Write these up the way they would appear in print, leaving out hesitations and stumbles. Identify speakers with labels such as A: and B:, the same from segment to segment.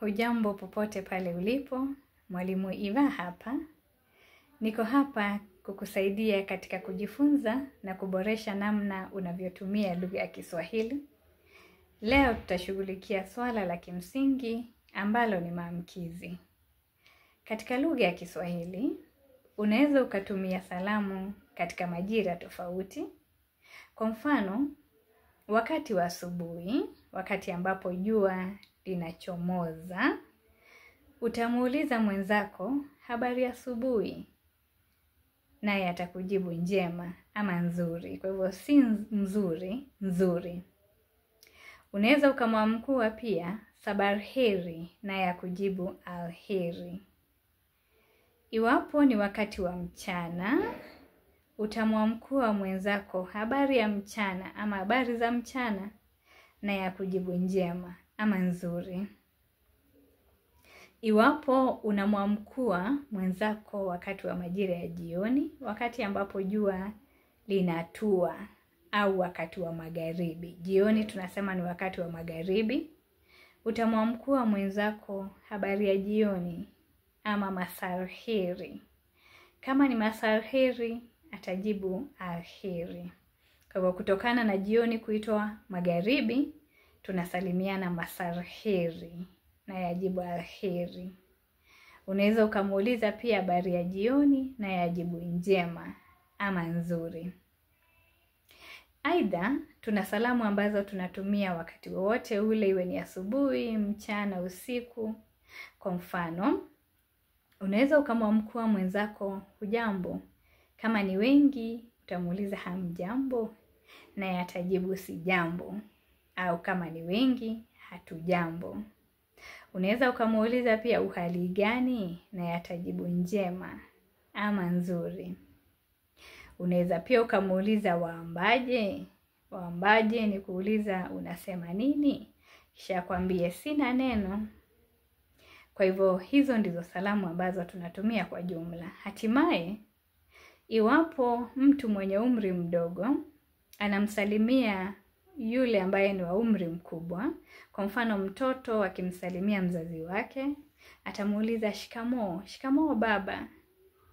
A: Hujambo popote pale ulipo, mwalimu Eva hapa. Niko hapa kukusaidia katika kujifunza na kuboresha namna unavyotumia lugha ya Kiswahili. Leo tutashughulikia swala la kimsingi ambalo ni maamkizi. Katika lugha ya Kiswahili, unaweza ukatumia salamu katika majira tofauti. Kwa mfano, wakati wa asubuhi, wakati ambapo jua linachomoza, utamuuliza mwenzako habari ya asubuhi, naye atakujibu njema ama nzuri. Kwa hivyo si mzuri, nzuri. Unaweza ukamwamkua pia sabar heri, naye akujibu alheri. Iwapo ni wakati wa mchana, utamwamkua mwenzako habari ya mchana ama habari za mchana, naye akujibu njema ama nzuri. Iwapo unamwamkua mwenzako wakati wa majira ya jioni, wakati ambapo jua linatua, au wakati wa magharibi. Jioni tunasema ni wakati wa magharibi. Utamwamkua mwenzako habari ya jioni ama masar heri. Kama ni masar heri, atajibu alheri. Kwa hivyo kutokana na jioni kuitwa magharibi, tunasalimiana masar heri, naye ajibu alheri. Unaweza ukamuuliza pia habari ya jioni, naye ajibu njema ama nzuri. Aidha, tuna salamu ambazo tunatumia wakati wowote ule, iwe ni asubuhi, mchana, usiku. Kwa mfano, unaweza ukamwamkua mwenzako hujambo. Kama ni wengi, utamuuliza hamjambo, naye atajibu sijambo. Au kama ni wengi, hatujambo. Unaweza ukamuuliza pia uhali gani, naye atajibu njema ama nzuri. Unaweza pia ukamuuliza waambaje. Waambaje ni kuuliza unasema nini, kisha akwambie sina neno. Kwa hivyo hizo ndizo salamu ambazo tunatumia kwa jumla. Hatimaye, iwapo mtu mwenye umri mdogo anamsalimia yule ambaye ni wa umri mkubwa, kwa mfano mtoto akimsalimia mzazi wake, atamuuliza shikamoo, shikamoo baba,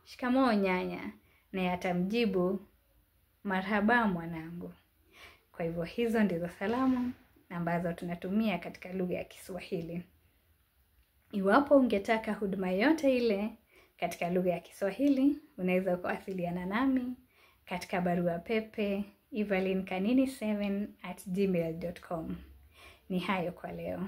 A: shikamoo nyanya, naye atamjibu marhaba mwanangu. Kwa hivyo hizo ndizo salamu ambazo tunatumia katika lugha ya Kiswahili. Iwapo ungetaka huduma yote ile katika lugha ya Kiswahili, unaweza kuwasiliana nami katika barua pepe evalinkanini7@gmail.com. Ni hayo kwa leo.